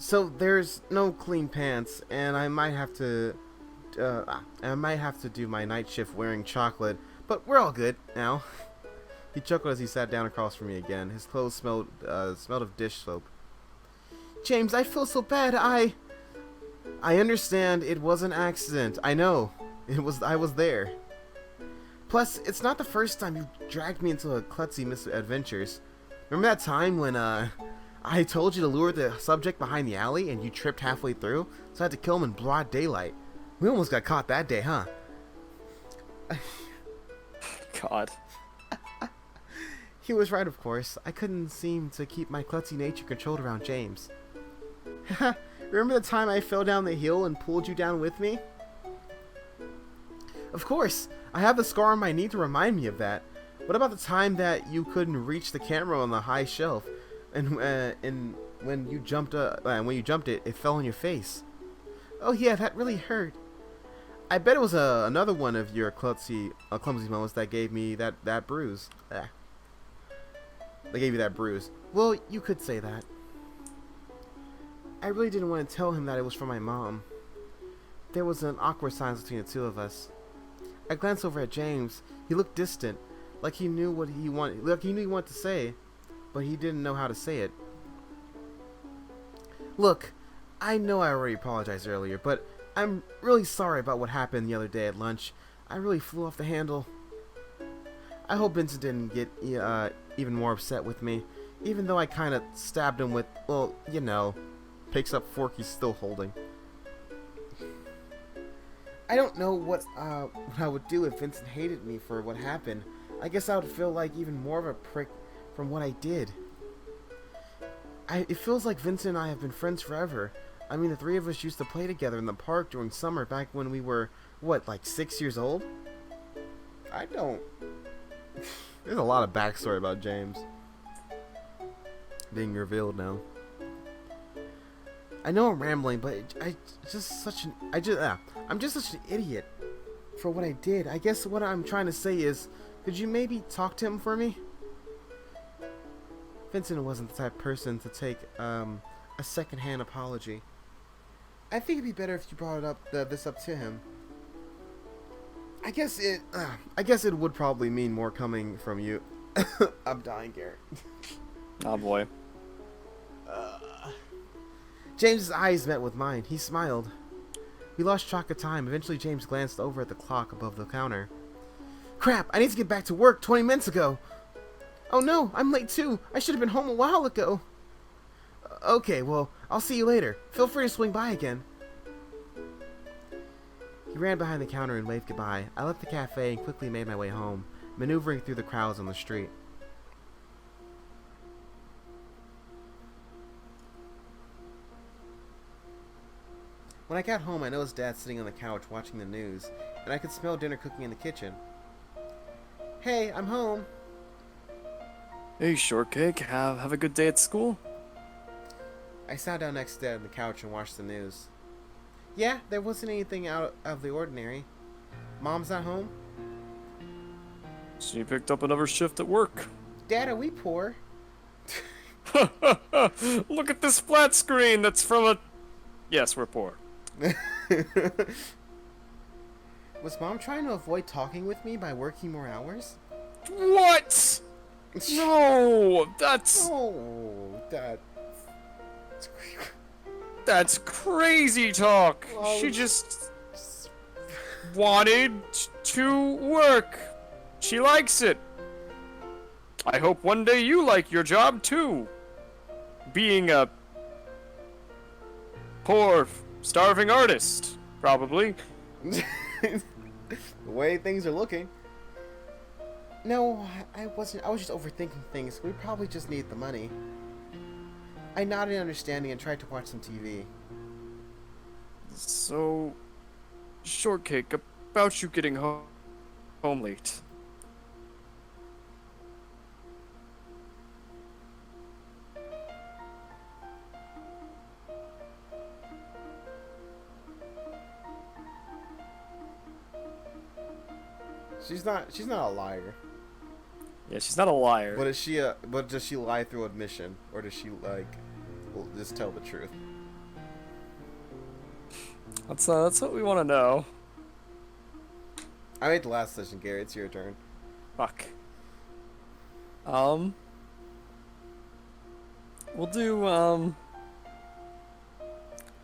So there's no clean pants, and I might have to do my night shift wearing chocolate, but we're all good now. He chuckled as he sat down across from me again. His clothes smelled of dish soap. James, I feel so bad. I understand it was an accident. I know. I was there. Plus, it's not the first time you dragged me into a klutzy misadventures. Remember that time when I told you to lure the subject behind the alley and you tripped halfway through, so I had to kill him in broad daylight. We almost got caught that day, huh? God. He was right, of course. I couldn't seem to keep my klutzy nature controlled around James. Remember the time I fell down the hill and pulled you down with me? Of course. I have the scar on my knee to remind me of that. What about the time that you couldn't reach the camera on the high shelf, and when you jumped it, it fell on your face? Oh yeah, that really hurt. I bet it was another one of your clumsy moments that gave me that bruise. They gave you that bruise. Well, you could say that. I really didn't want to tell him that it was from my mom. There was an awkward silence between the two of us. I glanced over at James. He looked distant, like he knew what he wanted. Like he knew he wanted to say, but he didn't know how to say it. Look, I know I already apologized earlier, but I'm really sorry about what happened the other day at lunch. I really flew off the handle. I hope Vincent didn't get even more upset with me, even though I kind of stabbed him with, well, you know, picks up fork he's still holding. I don't know what I would do if Vincent hated me for what happened. I guess I would feel like even more of a prick from what I did. It feels like Vincent and I have been friends forever. I mean, the three of us used to play together in the park during summer back when we were, what, like 6 years old? I don't... There's a lot of backstory about James being revealed now. I know I'm rambling, but I'm just such an idiot for what I did. I guess what I'm trying to say is, could you maybe talk to him for me? Vincent wasn't the type of person to take a secondhand apology. I think it'd be better if you brought this up to him. I guess it would probably mean more coming from you. I'm dying, Garrett. Oh boy. James's eyes met with mine. He smiled. We lost track of time. Eventually, James glanced over at the clock above the counter. Crap! I need to get back to work 20 minutes ago. Oh no, I'm late too. I should have been home a while ago. Okay, well, I'll see you later. Feel free to swing by again. He ran behind the counter and waved goodbye. I left the cafe and quickly made my way home, maneuvering through the crowds on the street. When I got home, I noticed Dad sitting on the couch watching the news, and I could smell dinner cooking in the kitchen. Hey, I'm home. Hey, Shortcake, have a good day at school? I sat down next to Dad on the couch and watched the news. Yeah, there wasn't anything out of the ordinary. Mom's not home? She picked up another shift at work. Dad, are we poor? Look at this flat screen that's from a... Yes, we're poor. Was Mom trying to avoid talking with me by working more hours? What? No, that's... Oh, Dad. That's crazy talk. Well, She just wanted to work. She likes it. I hope one day you like your job too. Being a poor, starving artist, probably. The way things are looking. No, I wasn't. I was just overthinking things. We probably just need the money. I nodded understanding and tried to watch some TV. So, Shortcake, about you getting home late. She's not a liar. Yeah, she's not a liar. But does she lie through admission, or does she just tell the truth? That's what we want to know. I made the last decision, Gary. It's your turn. Fuck. Um. We'll do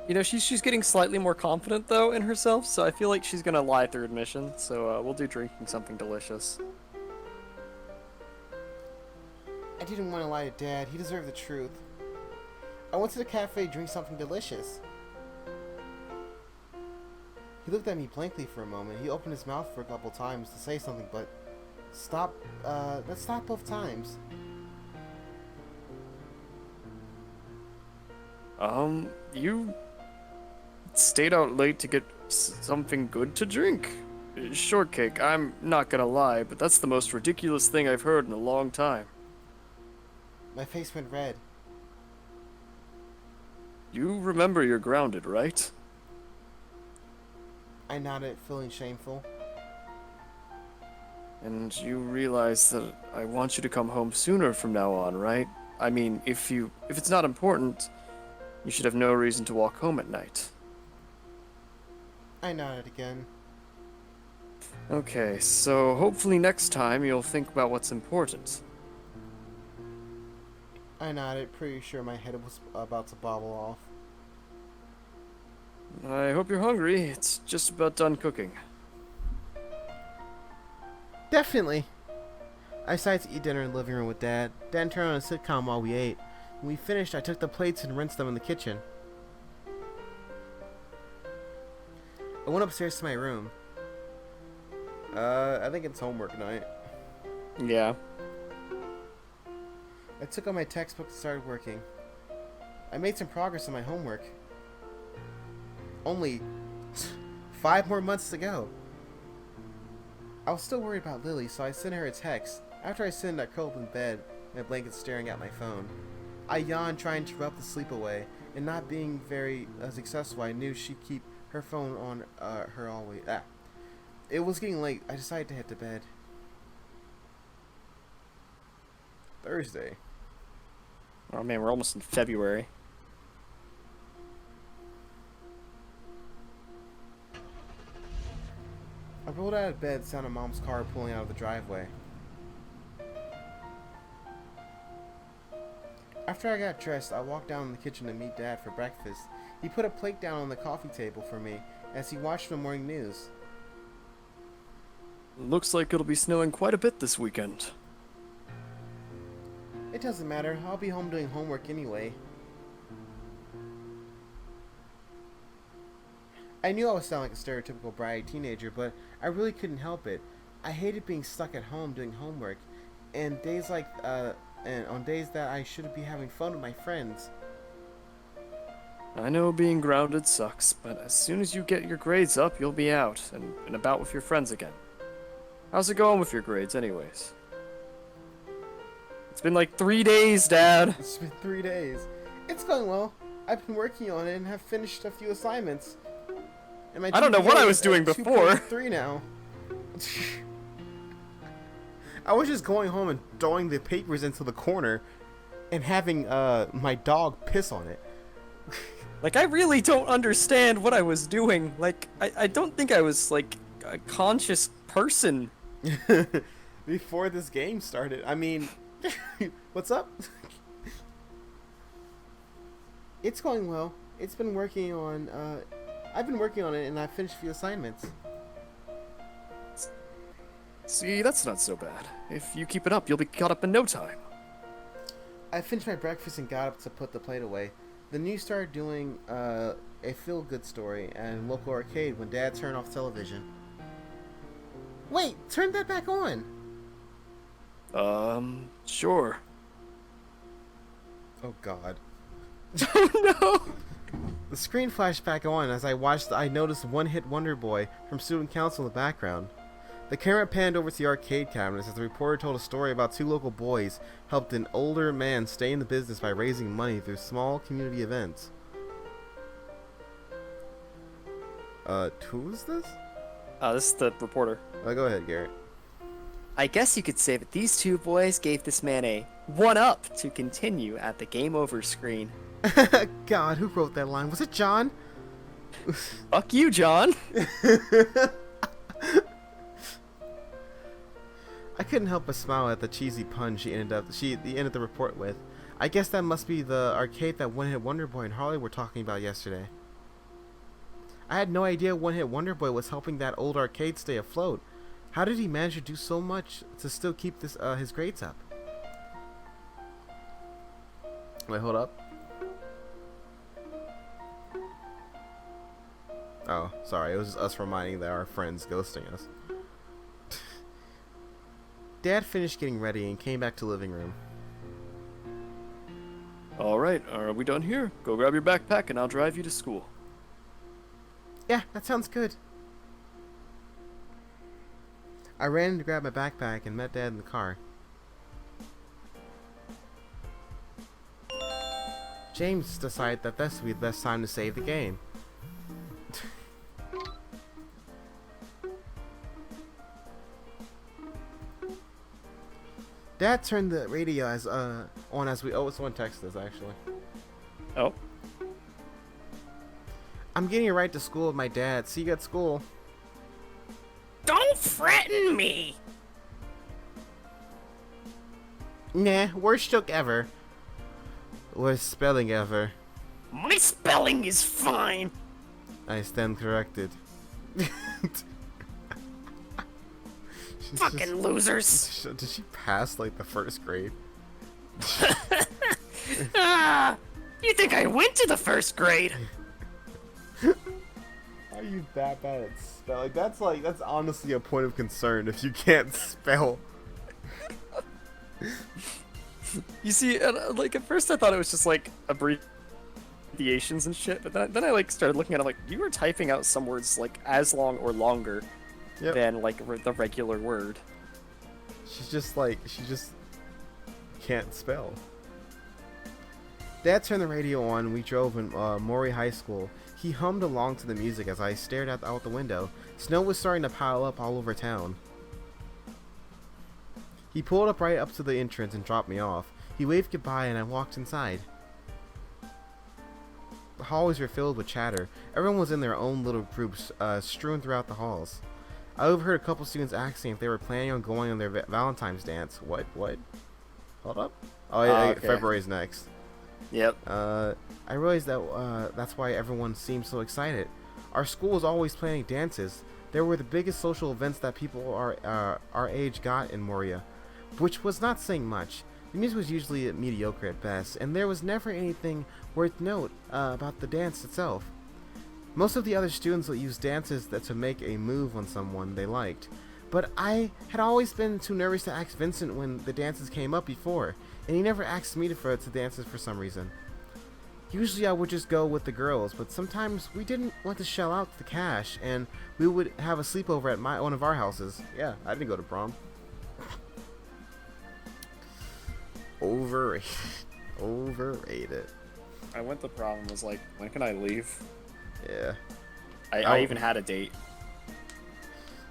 You know, she's getting slightly more confident though in herself, so I feel like she's gonna lie through admission. So we'll do drinking something delicious. I didn't want to lie to Dad. He deserved the truth. I went to the cafe to drink something delicious. He looked at me blankly for a moment. He opened his mouth for a couple times to say something, but let's stop both times. You stayed out late to get something good to drink. Shortcake, I'm not gonna lie, but that's the most ridiculous thing I've heard in a long time. My face went red. You remember you're grounded, right? I nodded, feeling shameful. And you realize that I want you to come home sooner from now on, right? I mean, if it's not important, you should have no reason to walk home at night. I nodded again. Okay, so hopefully next time you'll think about what's important. I nodded, pretty sure my head was about to bobble off. I hope you're hungry. It's just about done cooking. Definitely. I decided to eat dinner in the living room with Dad. Dad turned on a sitcom while we ate. When we finished, I took the plates and rinsed them in the kitchen. I went upstairs to my room. I think it's homework night. Yeah. I took out my textbook and started working. I made some progress on my homework. Only 5 more months to go. I was still worried about Lily, so I sent her a text. After I sent it, I curled up in bed, my blanket staring at my phone. I yawned, trying to rub the sleep away, and not being very successful, I knew she'd keep her phone on her always. It was getting late. I decided to head to bed. Thursday. Oh man, we're almost in February. I rolled out of bed, sound of Mom's car pulling out of the driveway. After I got dressed, I walked down in the kitchen to meet Dad for breakfast. He put a plate down on the coffee table for me as he watched the morning news. Looks like it'll be snowing quite a bit this weekend. It doesn't matter, I'll be home doing homework anyway. I knew I was sounding like a stereotypical bratty teenager, but I really couldn't help it. I hated being stuck at home doing homework, and on days that I should be having fun with my friends. I know being grounded sucks, but as soon as you get your grades up, you'll be out and about with your friends again. How's it going with your grades, anyways? It's been like 3 days, Dad. It's been 3 days. It's going well. I've been working on it and have finished a few assignments. And my I don't know what I was doing before. 2.3 now. I was just going home and throwing the papers into the corner and having my dog piss on it. Like, I really don't understand what I was doing. Like, I don't think I was, like, a conscious person. Before this game started. I mean, what's up? It's going well. It's been working on, I've been working on it and I finished a few assignments. See, that's not so bad. If you keep it up, you'll be caught up in no time. I finished my breakfast and got up to put the plate away. The news started doing a feel-good story at a local arcade when Dad turned off television. Wait, turn that back on! Sure. Oh God. Oh no! The screen flashed back on as I noticed One Hit Wonder Boy from Student Council in the background. The camera panned over to the arcade cabinets as the reporter told a story about 2 local boys helped an older man stay in the business by raising money through small community events. Who's this? This is the reporter. Go ahead, Garrett. I guess you could say that these 2 boys gave this man a 1-up to continue at the game over screen. God, who wrote that line? Was it John? Fuck you, John. I couldn't help but smile at the cheesy pun she ended the report with. I guess that must be the arcade that One Hit Wonder Boy and Harley were talking about yesterday. I had no idea One Hit Wonder Boy was helping that old arcade stay afloat. How did he manage to do so much to still keep his grades up? Wait, hold up. Oh, sorry, it was just us reminding that our friend's ghosting us. Dad finished getting ready and came back to living room. All right, are we done here? Go grab your backpack and I'll drive you to school. Yeah, that sounds good. I ran in to grab my backpack and met Dad in the car. James decided that this would be the best time to save the game. Dad turned the radio on as we... Oh, someone texted us, actually. Oh. I'm getting a ride to school with my dad. See you at school. Don't threaten me! Nah, worst joke ever. Worst spelling ever. My spelling is fine. I stand corrected. She's Fucking losers. Did she pass like the first grade? Ah, you think I went to the first grade? How are you that bad at spelling? That's honestly a point of concern if you can't spell. You see, like at first I thought it was just like abbreviations and shit, but then I like started looking at it like you were typing out some words like as long or longer than like the regular word. She just can't spell. Dad turned the radio on and we drove in Maury High School. He hummed along to the music as I stared out the window. Snow was starting to pile up all over town. He pulled up right up to the entrance and dropped me off. He waved goodbye and I walked inside. The hallways were filled with chatter. Everyone was in their own little groups, strewn throughout the halls. I overheard a couple students asking if they were planning on going on their Valentine's dance. What? Hold up. Oh, yeah, Okay. February's next. Yep. I realized that that's why everyone seemed so excited. Our school was always planning dances. They were the biggest social events that people our age got in Moria, which was not saying much. The music was usually mediocre at best, and there was never anything worth note about the dance itself. Most of the other students would use dances to make a move on someone they liked, but I had always been too nervous to ask Vincent when the dances came up before, and he never asked me to dances for some reason. Usually I would just go with the girls, but sometimes we didn't want to shell out the cash, and we would have a sleepover at one of our houses. Yeah, I didn't go to prom. Overrated. Overrated. I went to prom and was like, when can I leave? Yeah. I even had a date.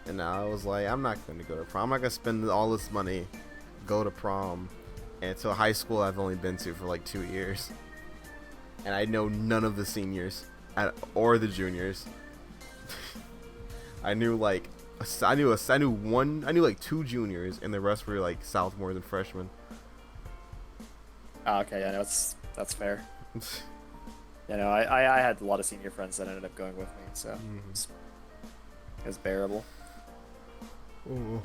And I was like, I'm not going to go to prom. I'm not going to spend all this money, go to prom. And to a high school I've only been to for like 2 years. And I know none of the seniors or the juniors. I knew like 2 juniors, and the rest were like sophomores and freshmen. Oh, okay, yeah, no, that's fair. You know, I had a lot of senior friends that ended up going with me, so it's bearable. Ooh.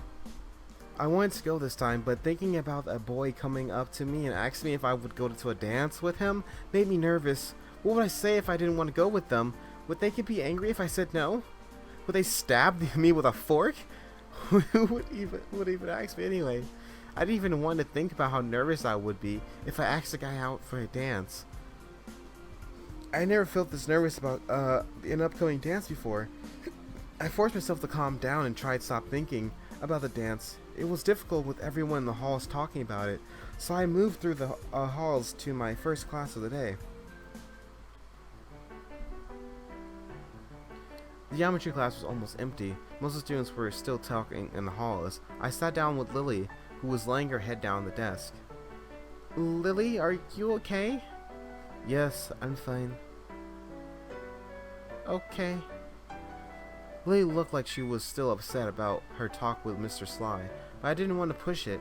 I wanted to go this time, but thinking about a boy coming up to me and asking me if I would go to a dance with him made me nervous. What would I say if I didn't want to go with them? Would they be angry if I said no? Would they stab me with a fork? Who would even ask me anyway? I didn't even want to think about how nervous I would be if I asked a guy out for a dance. I never felt this nervous about an upcoming dance before. I forced myself to calm down and tried to stop thinking about the dance. It was difficult with everyone in the halls talking about it, so I moved through the halls to my first class of the day. The geometry class was almost empty. Most of the students were still talking in the halls. I sat down with Lily, who was laying her head down on the desk. Lily, are you okay? Yes, I'm fine. Okay. Lily looked like she was still upset about her talk with Mr. Sly, but I didn't want to push it.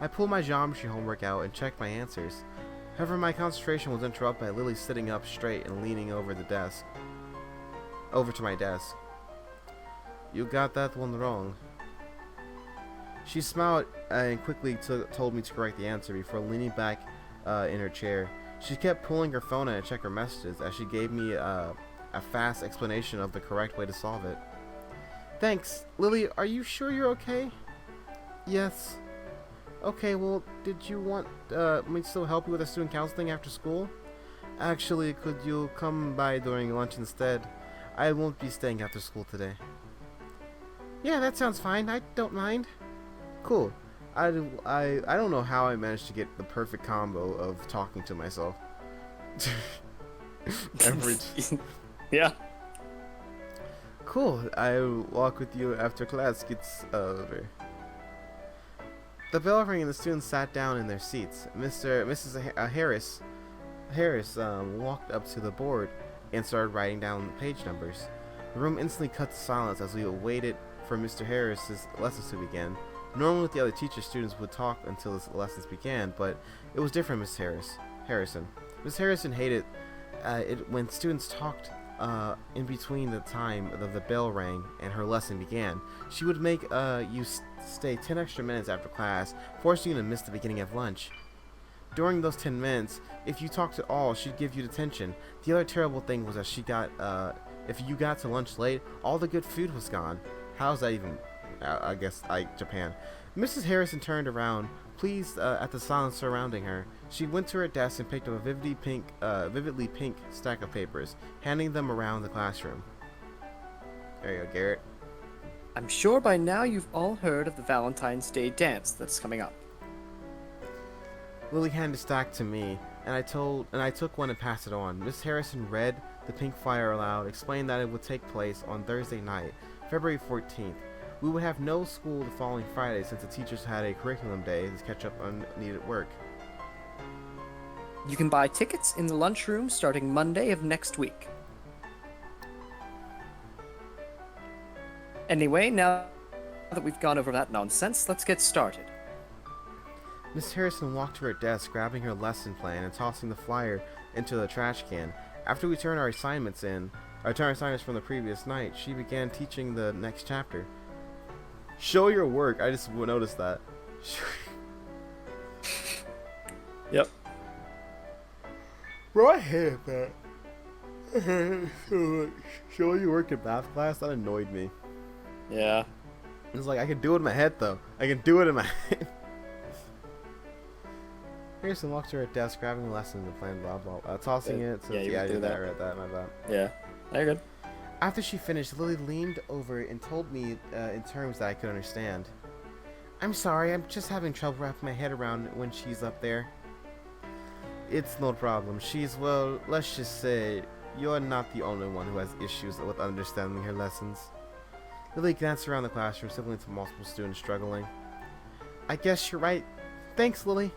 I pulled my geometry homework out and checked my answers. However, my concentration was interrupted by Lily sitting up straight and leaning over to my desk. You got that one wrong. She smiled and quickly told me to correct the answer before leaning back in her chair. She kept pulling her phone out to check her messages as she gave me a fast explanation of the correct way to solve it. Thanks. Lily, are you sure you're okay? Yes. Okay, well, did you want me to still help you with the student counseling after school? Actually, could you come by during lunch instead? I won't be staying after school today. Yeah, that sounds fine. I don't mind. Cool. I don't know how I managed to get the perfect combo of talking to myself. Yeah. Cool. I'll walk with you after class gets over. The bell rang and the students sat down in their seats. Mrs. Harris walked up to the board and started writing down the page numbers. The room instantly cut to silence as we waited for Mr. Harris's lessons to begin. Normally with the other teachers, students would talk until the lessons began, but it was different with Harrison. Miss Harrison hated it when students talked in between the time the bell rang and her lesson began. She would make you stay 10 extra minutes after class, forcing you to miss the beginning of lunch. During those 10 minutes, if you talked at all, she'd give you detention. The other terrible thing was that if you got to lunch late, all the good food was gone. How's that even? I guess Japan. Mrs. Harrison turned around, pleased at the silence surrounding her. She went to her desk and picked up a vividly pink stack of papers, handing them around the classroom. There you go, Garrett. I'm sure by now you've all heard of the Valentine's Day dance that's coming up. Lily handed a stack to me, and I took one and passed it on. Miss Harrison read the pink flyer aloud, explained that it would take place on Thursday night, February 14th. We would have no school the following Friday since the teachers had a curriculum day to catch up on needed work. You can buy tickets in the lunchroom starting Monday of next week. Anyway, now that we've gone over that nonsense, let's get started. Miss Harrison walked to her desk, grabbing her lesson plan and tossing the flyer into the trash can. After we turned our assignments from the previous night, she began teaching the next chapter. Show your work. I just noticed that. Yep. Bro, I hated that. I hated it so much. Show your work in math class? That annoyed me. Yeah. It's like, I can do it in my head, though. I can do it in my head. Harrison walked to her desk, grabbing the lesson and plan, blah, blah, tossing it. So yeah, I did that. I read that, my bad. Yeah. You're good. After she finished, Lily leaned over and told me in terms that I could understand. I'm sorry, I'm just having trouble wrapping my head around when she's up there. It's no problem. Well, let's just say, you're not the only one who has issues with understanding her lessons. Lily glanced around the classroom, signaling to multiple students struggling. I guess you're right. Thanks, Lily.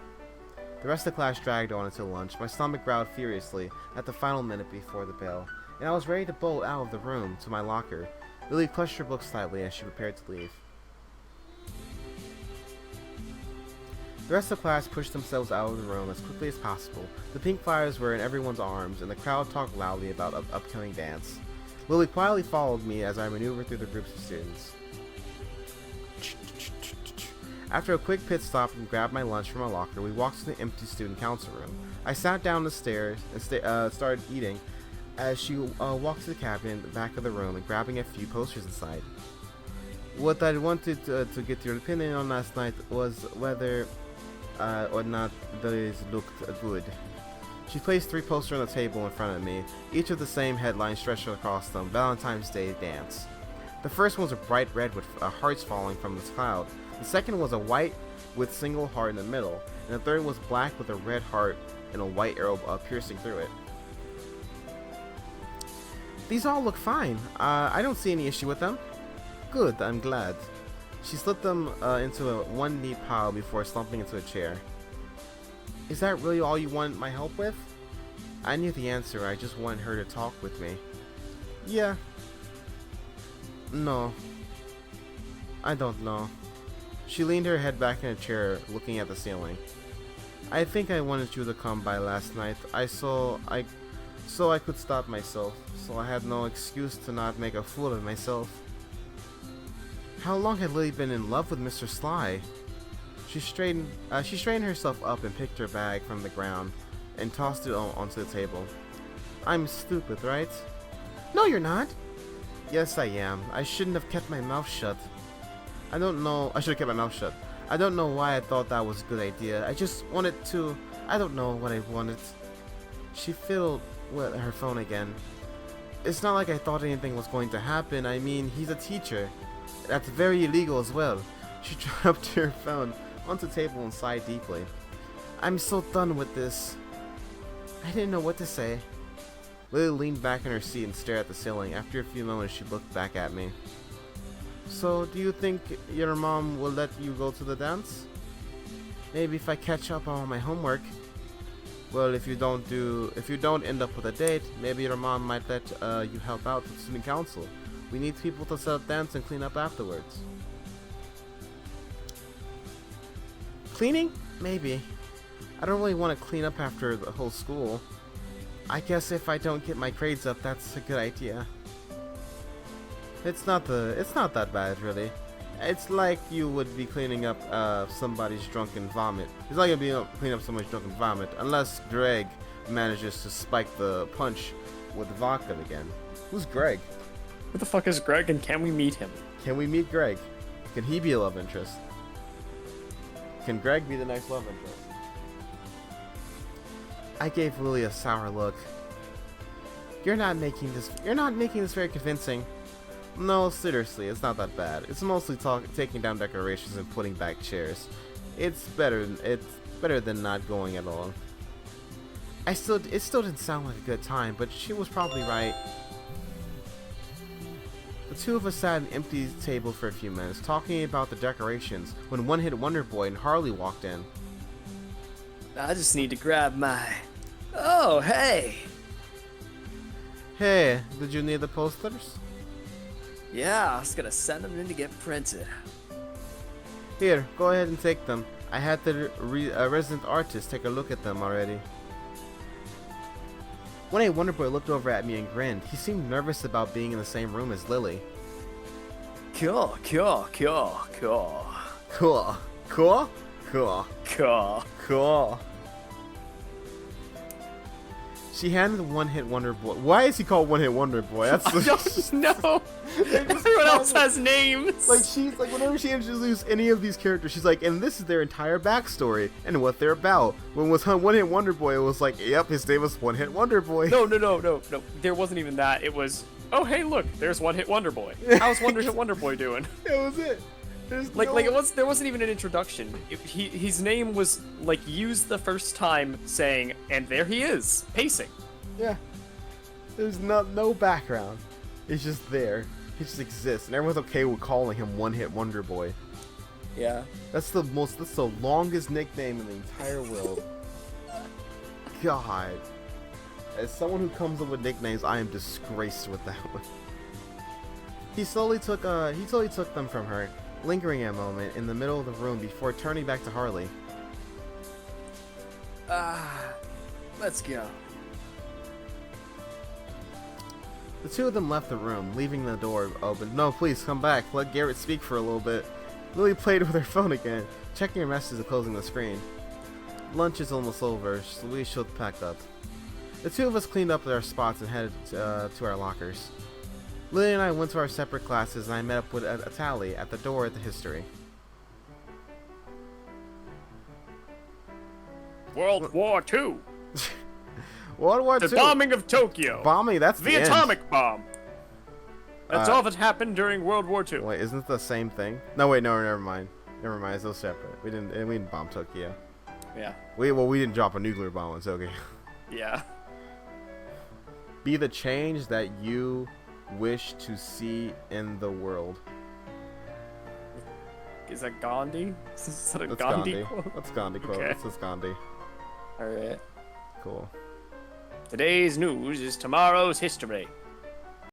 The rest of the class dragged on until lunch. My stomach growled furiously at the final minute before the bell, and I was ready to bolt out of the room to my locker. Lily clutched her books tightly as she prepared to leave. The rest of the class pushed themselves out of the room as quickly as possible. The pink flyers were in everyone's arms, and the crowd talked loudly about an upcoming dance. Lily quietly followed me as I maneuvered through the groups of students. After a quick pit stop and grabbed my lunch from my locker, we walked to the empty student council room. I sat down the stairs and started eating as she walked to the cabinet in the back of the room and grabbing a few posters inside. What I wanted to get your opinion on last night was whether or not these looked good. She placed 3 posters on the table in front of me, each with the same headline stretched across them, Valentine's Day Dance. The first one was a bright red with hearts falling from the cloud. The second was a white with single heart in the middle, and the third was black with a red heart and a white arrow piercing through it. These all look fine. I don't see any issue with them. Good, I'm glad. She slipped them into one neat pile before slumping into a chair. Is that really all you want my help with? I knew the answer, I just wanted her to talk with me. Yeah. No. I don't know. She leaned her head back in a chair, looking at the ceiling. I think I wanted you to come by last night. So I could stop myself, so I had no excuse to not make a fool of myself. How long had Lily been in love with Mr. Sly? She straightened herself up and picked her bag from the ground and tossed it onto the table. I'm stupid, right? No, you're not. Yes, I am. I shouldn't have kept my mouth shut. I don't know. I should have kept my mouth shut. I don't know why I thought that was a good idea. I just wanted to. I don't know what I wanted. She fiddled with her phone again. It's not like I thought anything was going to happen. I mean, he's a teacher. That's very illegal as well. She dropped her phone onto the table and sighed deeply. I'm so done with this. I didn't know what to say. Lily leaned back in her seat and stared at the ceiling. After a few moments, she looked back at me. So, do you think your mom will let you go to the dance? Maybe if I catch up on my homework. Well, if you don't end up with a date, maybe your mom might let you help out with student council. We need people to set up dance and clean up afterwards. Cleaning? Maybe. I don't really want to clean up after the whole school. I guess if I don't get my grades up, that's a good idea. It's not that bad, really. It's like you would be cleaning up somebody's drunken vomit. It's not gonna be cleaning up somebody's drunken vomit unless Greg manages to spike the punch with vodka again. Who's Greg? Who the fuck is Greg, and can we meet him? Can we meet Greg? Can he be a love interest? Can Greg be the next love interest? I gave Lily a sour look. You're not making this very convincing. No, seriously, it's not that bad. It's mostly taking down decorations and putting back chairs. It's better than not going at all. It still didn't sound like a good time, but she was probably right. The two of us sat at an empty table for a few minutes, talking about the decorations, when One Hit Wonder Boy and Harley walked in. I just need to grab my... Oh, hey! Hey, did you need the posters? Yeah, I was gonna send them in to get printed. Here, go ahead and take them. I had the resident artist take a look at them already. One Hit Wonder Boy looked over at me and grinned. He seemed nervous about being in the same room as Lily. Cool. She handed One Hit Wonder Boy. Why is he called One Hit Wonder Boy? That's I don't know. Everyone else has names. Like, she's like, whenever she introduces any of these characters, she's like, and this is their entire backstory and what they're about. When it was One Hit Wonder Boy, it was like, yep, his name was One Hit Wonder Boy. No. There wasn't even that. It was, oh hey, look, there's One Hit Wonder Boy. How's One Hit Wonder Boy doing? That was it. There wasn't even an introduction. His name was like used the first time, saying, and there he is, pacing. Yeah. There's no background. It's just there. He just exists, and everyone's okay with calling him One Hit Wonder Boy. Yeah. That's the longest nickname in the entire world. God. As someone who comes up with nicknames, I am disgraced with that one. He slowly took them from her, lingering a moment in the middle of the room before turning back to Harley. Let's go. The two of them left the room, leaving the door open. No, please, come back. Let Garrett speak for a little bit. Lily played with her phone again, checking her messages and closing the screen. Lunch is almost over, so we should pack up. The two of us cleaned up our spots and headed to our lockers. Lily and I went to our separate classes, and I met up with Atali at the door at the history. World War II. World War II. The bombing of Tokyo. Bombing, that's the end. atomic bomb. That's all that happened during World War II. Wait, isn't it the same thing? No, wait, no, never mind. Never mind, it's so separate. We didn't bomb Tokyo. Yeah. We didn't drop a nuclear bomb on Tokyo. Yeah. Be the change that you wish to see in the world. Is that Gandhi? Is that a That's Gandhi Gandhi. quote? That's Gandhi quote. Okay. This is Gandhi. Alright. Cool. Today's news is tomorrow's history.